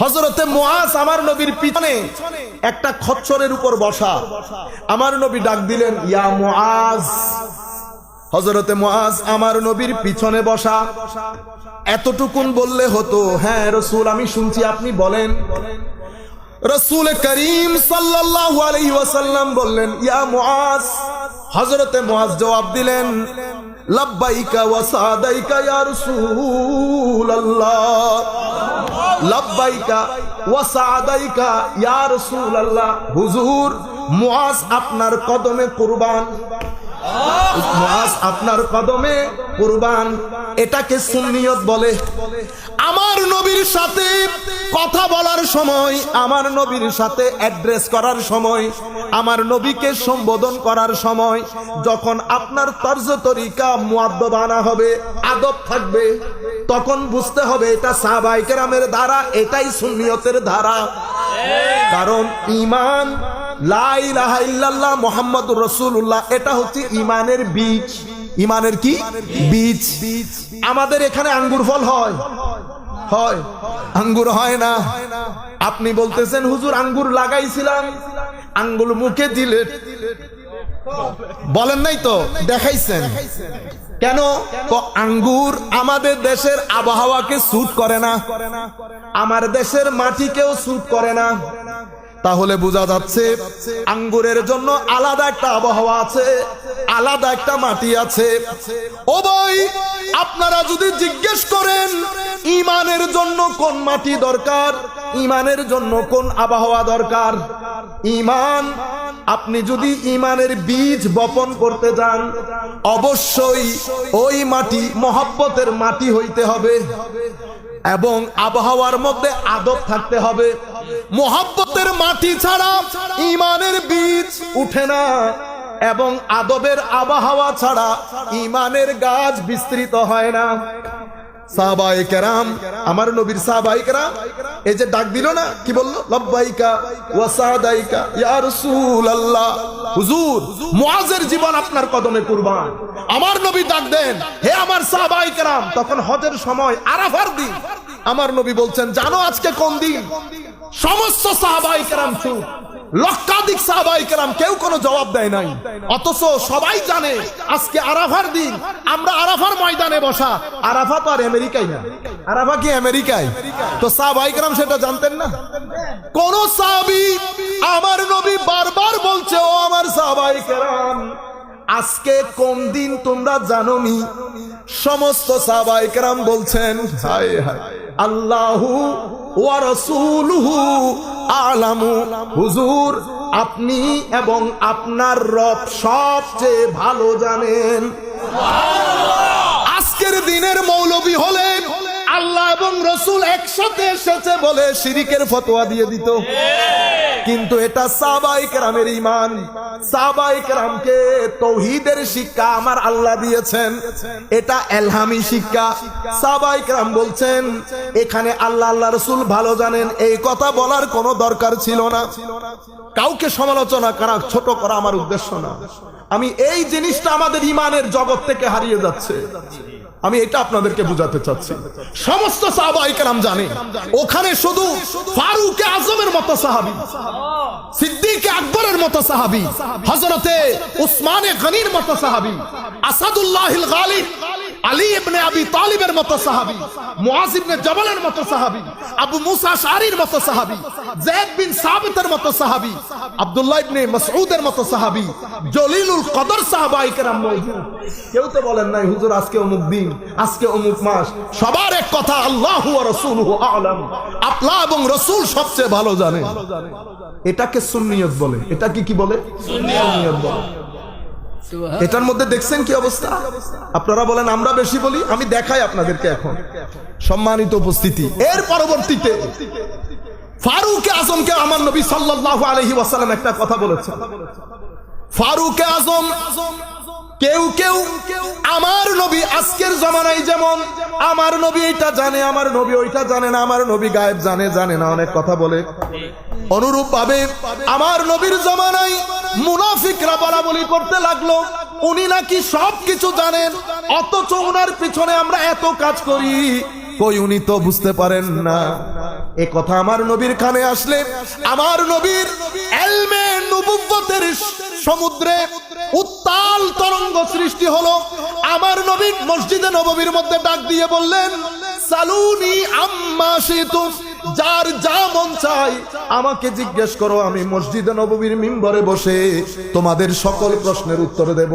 হযরতে মুআজ আমার নবীর পিছনে একটা খচ্চরের উপর বসা। আমার নবী ডাক দিলেন, ইয়া মুআজ। হযরতে মুআজ আমার নবীর পিছনে বসা। এতটুকুন বললে হতো, হ্যাঁ রাসূল আমি শুনছি, আপনি বলেন। রাসূল করিম সাল্লাল্লাহু আলাইহি ওয়াসাল্লাম বললেন, ইয়া মুআজ। হযরতে মুআজ জবাব দিলেন, লাব্বাইকা ওয়া সাদাইকা ইয়া রাসূলুল্লাহ। লাব্বাইকা ওয়া সাদাইকা ইয়া রাসূলুল্লাহ। হুজুর, মুআজ আপনার কদমে কুরবান। মুআজ আপনার কদমে কুরবান। এটাকে সুন্নিয়ত বলে। আমার নবীর সাথে কথা বলার সময়, আমার নবীর সাথে অ্যাড্রেস করার সময়, আমার নবীকে সম্বোধন করার সময় যখন আপনার তর্জ তরিকা মুআদ্দাবানা হবে, আদব থাকবে, তখন বুঝতে হবে এটা সাহাবায়ে কেরামের ধারা, এটাই সুন্নিয়তের ধারা। কারণ ঈমান লা ইলাহা ইল্লাল্লাহ মুহাম্মাদুর রাসূলুল্লাহ, এটা হচ্ছে ঈমানের বীজ। ঈমানের কি বীজ? আমাদের এখানে আঙ্গুর ফল হয়? হয়? আঙ্গুর হয় না। আপনি বলতেছেন হুজুর আঙ্গুর লাগাইছিলাম, আঙ্গুর মুখে দিলে, বলেন নাই তো, দেখাইছেন কেন? তো আঙ্গুর আমাদের দেশের আবহাওয়াকে স্যুট করে না, আমার দেশের মাটিকেও স্যুট করে না। তাহলে বোঝা যাচ্ছে আঙ্গুরের জন্য আলাদা একটা আবহাওয়া আছে, আলাদা একটা মাটি আছে। ও ভাই, আপনারা যদি জিজ্ঞেস করেন ঈমানের জন্য কোন মাটি দরকার, ঈমানের জন্য কোন আবহাওয়া দরকার, ঈমান, আপনি যদি ঈমানের বীজ বপন করতে যান, অবশ্যই ওই মাটি মহব্বতের মাটি হইতে হবে এবং আবহাওয়ার মধ্যে আদব থাকতে হবে। মহব্বতের মাটি ছাড়া ঈমানের বীজ উঠে না এবং আদবের আবহাওয়া ছাড়া ঈমানের গাছ বিস্তৃত হয় না। সাহাবায়ে কেরাম, আমার নবীর সাহাবায়ে কেরাম এই যে ডাক দিল না, কি বলল? লাব্বাইকা ওয়া সাদাইকা ইয়া রাসূলুল্লাহ। হুজুর, মুআজের জীবন আপনার কদমে কুরবান। আমার নবী ডাক দেন, হে আমার সাহাবায়ে কেরাম। তখন হজের সময়, আরাফার দিন। আমার নবী বলছেন, জানো আজকে কোন দিন? সমস্ত সাহাবায়ে কেরাম চুপ, লক্ষাধিক সাহাবায়ে কেরাম কেউ কোনো জবাব দেয় নাই। অথচ সবাই জানে আজকে আরাফার দিন, আমরা আরাফার ময়দানে বসা। আরাফা তো আর আমেরিকায় না, আরাফা কি আমেরিকায়? তো সাহাবায়ে কেরাম সেটা জানতেন না। কোন সাহাবী, আমার নবী বারবার বলছে, ও আমার সাহাবায়ে কেরাম, আজকে কোন দিন তোমরা জানোনি? সমস্ত সাহাবায়ে কেরাম বলছেন, হায় হায়, আল্লাহু ওয়া রাসূলুহু আ'লামু। হুজুর, আপনি এবং আপনার রব সবচেয়ে ভালো জানেন। আজকের দিনের মৌলবী হলেন আল্লাহ এবং রাসূল একসাথে এসেছে বলে শিরকের ফতোয়া দিয়ে দিত। কিন্তু এটা সাহাবায়ে কেরামের ঈমান। সাহাবায়ে কেরামকে তাওহীদের শিক্ষা আমার আল্লাহ দিয়েছেন, এটা ইলহামি শিক্ষা। সাহাবায়ে কেরাম বলছেন, এখানে আল্লাহ আল্লাহ রাসূল ভালো জানেন, এই কথা বলার কোনো দরকার ছিল না। কাউকে সমালোচনা করা, ছোট করা আমার উদ্দেশ্য না। আমি এই জিনিসটা আমাদের ঈমানের জগৎ থেকে হারিয়ে যাচ্ছে, আমি এটা আপনাদেরকে বুঝাতে চাচ্ছি। সমস্ত সাহাবায়ে কেরাম জানে, ওখানে শুধু ফারুক আজমের মতো সাহাবী, সিদ্দিক আকবরের মতো সাহাবী, হযরতে উসমানে গনির মতো সাহাবী, আসাদুল্লাহিল গালিব আলী ইবনে আবি তালিবের মতো সাহাবী, মুআজ ইবনে জাবালের মতো সাহাবী, আবু মুসা আশআরীর মতো সাহাবী, যায়েদ বিন সাবিতের মতো সাহাবী, আব্দুল্লাহ ইবনে মাসউদের মতো সাহাবী, জলিলুল কদর সাহাবায়ে কেরাম মওজুদ। কেউ তো বলেন নাই হুজুর আজকে অমুক দিন, আজকে অমুক মাস। সবার এক কথা, আল্লাহু ওয়া রাসূলুহু আ'লাম, আল্লাহ এবং রাসূল সবচেয়ে ভালো জানেন। এটাকে সুন্নিয়ত বলে। এটা কি বলে? সুন্নিয়ত বলে। এটার মধ্যে দেখছেন কি অবস্থা? আপনারা বলেন আমরা বেশি বলি, আমি দেখাই আপনাদেরকে এখন। সম্মানিত উপস্থিতি, এর পরবর্তীতে ফারুক আজমকে আমার নবী সাল্লাল্লাহু আলাইহি ওয়াসাল্লাম একটা কথা বলেছেন। ফারুক আজম, কেউ কেউ আমার নবী আজকের জামানায় যেমন আমার নবী এটা জানে, আমার নবী ওইটা জানে না, আমার নবী গায়েব জানে না, অনেক কথা বলে। অনুরূপ ভাবে আমার নবীর জামানায় মুনাফিকরা বলাবলি করতে লাগলো উনি নাকি সবকিছু জানেন, অথচ ওনার পিছনে আমরা এত কাজ করি, কই উনি তো বুঝতে পারেন না। এ কথা আমার নবীর কানে আসলে আমার নবীর ইলমে নবুয়তের সমুদ্রে উত্তাল তরঙ্গ সৃষ্টি হলো। আমার নবী মসজিদে নববীর মধ্যে ডাক দিয়ে বললেন, সালুনি আম্মা শিতুম, যার যা মন চাই আমাকে জিজ্ঞেস করো, আমি মসজিদে নববীর মিম্বরে বসে তোমাদের সকল প্রশ্নের উত্তর দেব।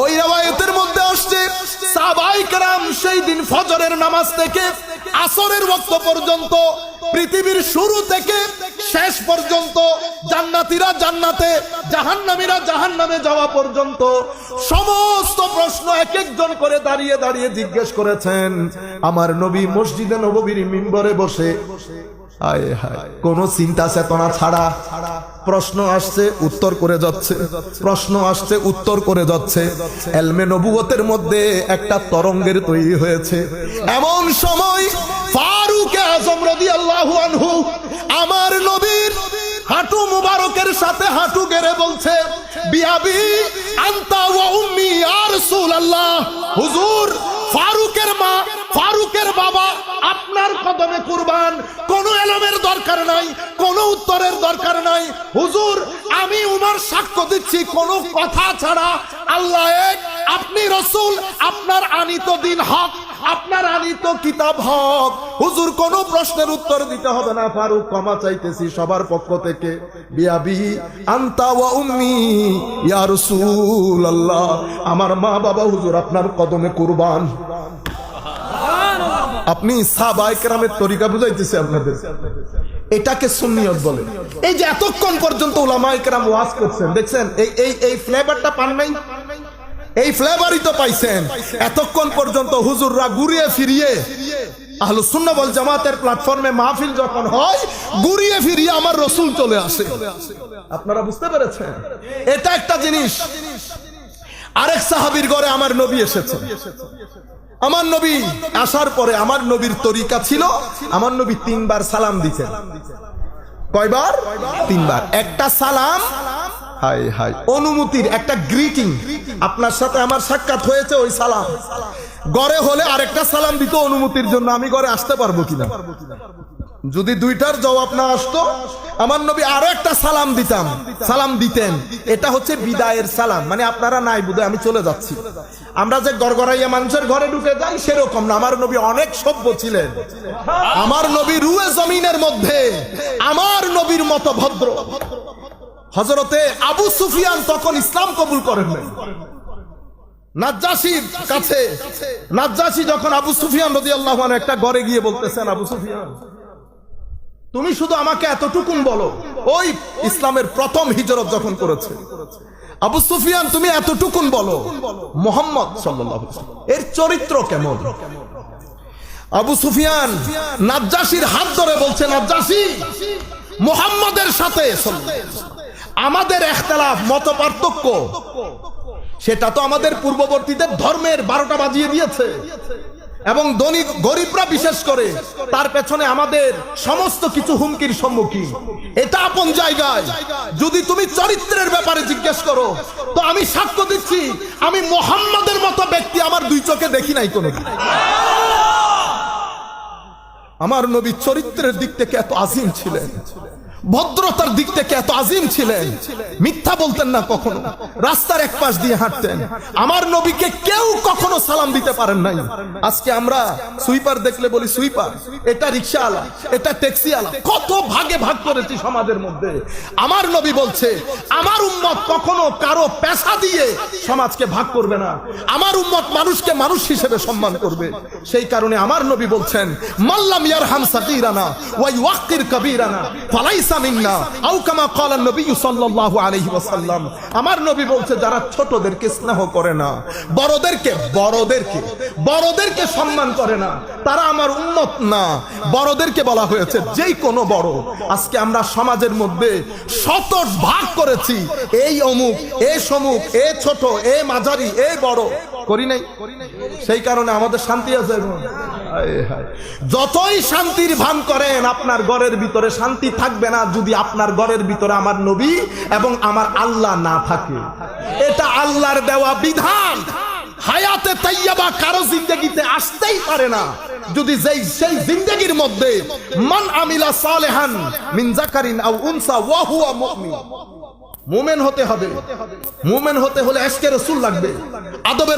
ওই riwayতের মধ্যে আসছে সাহাবায়ে কেরাম সেই দিন ফজরের নামাজ থেকে আসরের ওয়াক্ত পর্যন্ত, পৃথিবীর শুরু থেকে শেষ পর্যন্ত, জান্নাতীরা জান্নাতে, জাহান্নামীরা জাহান্নামে যাওয়া পর্যন্ত সমস্ত প্রশ্ন এক একজন করে দাঁড়িয়ে দাঁড়িয়ে জিজ্ঞেস করেছেন আমার নবী মসজিদে নববীর মিম্বরে বসে। হায় হায়, কোন চিন্তা চেতনা ছাড়া প্রশ্ন আসছে উত্তর করে যাচ্ছে, প্রশ্ন আসছে উত্তর করে যাচ্ছে। ইলমে নবুয়তের মধ্যে একটা তরঙ্গের তৈরি হয়েছে। এমন সময় ফারুক আযম রাদিয়াল্লাহু আনহু আমার নবীর হাঁটু মুবারকের সাথে হাঁটু গেড়ে বলছে, বিআবি আনতা ওয়া উম্মি ইয়া রাসূলুল্লাহ, হুজুর ফারুকের মা, ফারুকের বাবা আপনার কদমে কুরবান। কোনো এলমের দরকার নাই, কোনো উত্তরের দরকার নাই হুজুর, আমি উমর সাক্ষ্য দিচ্ছি কোনো কথা ছাড়া আল্লাহ এক, আপনি রাসূল, আপনার আনিত দ্বীন হক, আপনার আনিত কিতাব হক। হুজুর কোনো প্রশ্নের উত্তর দিতে হবে না, ফারুক ক্ষমা চাইতেছি সবার পক্ষ থেকে। বিআবি আনতা ওয়া উম্মি ইয়া রাসূলুল্লাহ, আমার মা বাবা হুজুর আপনার কদমে কুরবান। আপনি সাহাবায়ে কেরামের তরিকা বুঝাইতেছে আপনাদের, এটাকে সুন্নিয়ত বলে। এই যে এতক্ষণ পর্যন্ত উলামায়ে কেরাম ওয়াজ করছেন, দেখছেন এই ফ্লেভারটা পান নাই, এই ফ্লেভারই তো পাইছেন। এতক্ষণ পর্যন্ত হুজুররা ঘুরিয়ে ফিরিয়ে আহলুস সুন্নাহ ওয়াল জামাতের প্ল্যাটফর্মে মাহফিল যখন হয়, ঘুরিয়ে ফিরিয়ে আমার রাসূল চলে আসে। আপনারা বুঝতে পেরেছেন? এটা একটা জিনিস। আরেক সাহাবীর ঘরে আমার নবী এসেছেন। আমার নবী আসার পরে আমার নবীর তরিকা ছিল, আমার নবী 3 বার সালাম দিতেন। কয়বার? 3 বার। একটা সালাম, হাই হাই, অনুমতির একটা গ্রিটিং, আপনার সাথে আমার সাক্ষাৎ হয়েছে ওই সালাম। ঘরে হলে আরেকটা সালাম দিত অনুমতির জন্য, আমি ঘরে আসতে পারবো কিনা। যদি দুইটার জবাব না আসতো আমার নবী আরো একটা সালাম দিতেন। এটা হচ্ছে বিদায়ের সালাম, মানে আপনারা নাই বুঝে আমি চলে যাচ্ছি। আমরা যে গড়গড়াইয়া মানুষের ঘরে ঢুকে যাই সেরকম না, আমার নবী অনেক সভ্য ছিলেন। আমার নবী রুয়ে জমিনের মধ্যে আমার নবীর মতো ভদ্র। হযরতে আবু সুফিয়ান তখন ইসলাম কবুল করেন নাই। নাজ্জাশীর কাছে, নাজ্জাশী যখন আবু সুফিয়ান রাদিয়াল্লাহু আনহু একটা ঘরে গিয়ে বলতেছেন, আবু সুফিয়ান তুমি শুধু আমাকে এতটুকুন বলো, ওই ইসলামের প্রথম হিজরত যখন করেছে, আবু সুফিয়ান তুমি এতটুকুন বলো মুহাম্মদ সাল্লাল্লাহু আলাইহি ওয়াসাল্লাম এর চরিত্র কেমন। আবু সুফিয়ান নাজ্জাশীর হাত ধরে বলছে, নাজ্জাশী মুহাম্মদের সাথে আমাদের ইখতিলাফ, মত পার্থক্য, সেটা তো আমাদের পূর্ববর্তীদের ধর্মের 12টা বাজিয়ে দিয়েছে, এবং ধনী গরিবরা বিশেষ করে তার পেছনে আমাদের সমস্ত কিছু হুমকির সম্মুখীন। এটা আপন জায়গায়। যদি তুমি চরিত্রের ব্যাপারে জিজ্ঞেস করো তো আমি সাক্ষ্য দিচ্ছি আমি মুহাম্মদের মতো ব্যক্তি আমার 2 চোখে দেখি নাই কোনোদিন। আমার নবী চরিত্রের দিক থেকে এত আজিম ছিলেন, ভদ্রতার দিক থেকে এত আজিম ছিলেন, মিথ্যা বলতেন না কখনো, রাস্তার এক পাশ দিয়ে হাঁটতেন। আমার নবীকে কেউ কখনো সালাম দিতে পারেন নাই। আজকে আমরা সুইপার দেখলে বলি সুইপার, এটা রিকশাওয়ালা, এটা ট্যাক্সিওয়ালা, কত ভাগে ভাগ করেছি সমাজের মধ্যে। আমার নবী বলছে আমার উম্মত কখনো কারো পেশা দিয়ে সমাজকে ভাগ করবে না, আমার উম্মত মানুষকে মানুষ হিসেবে সম্মান করবে। সেই কারণে আমার নবী বলছেন, মাল্লাম ইয়ারহাম সাগীরানা ওয়া ইউওয়াক্কির কাবীরানা ফালাইসা মিন্না, আও কামা ক্বালা নবী সাল্লাল্লাহু আলাইহি ওয়াসাল্লাম। আমার নবী বলছে যারা ছোটদেরকে স্নেহ করে না, বড়দেরকে সম্মান করে না, তারা আমার উম্মত না। বড়দেরকে বলা হয়েছে যেই কোনো বড়। আজকে আমরা সমাজের মধ্যে শত ভাগ করেছি, এই অমুক, এ সমুক, এ ছোট, এ মাঝারি, এ বড়, করি নাই। সেই কারণে আমাদের শান্তি আছে। যতই শান্তির ভান করেন আপনার ঘরের ভিতরে শান্তি থাকবে না যদি আপনার ঘরের ভিতরে আমার নবী এবং আমার আল্লাহ না থাকে। এটা আল্লাহর দেওয়া বিধান। হায়াতে তাইয়্যিবা কারো জিন্দেগিতে আসতেই পারে না যদি সেই জিন্দেগির মধ্যে মান আমিলা সালেহান মিন যাকারিন আও উনসা ওয়া হুয়া মুমিন, মুমিন হতে হবে। মুমিন হতে হলে ইশকে রাসূল লাগবে, আদবে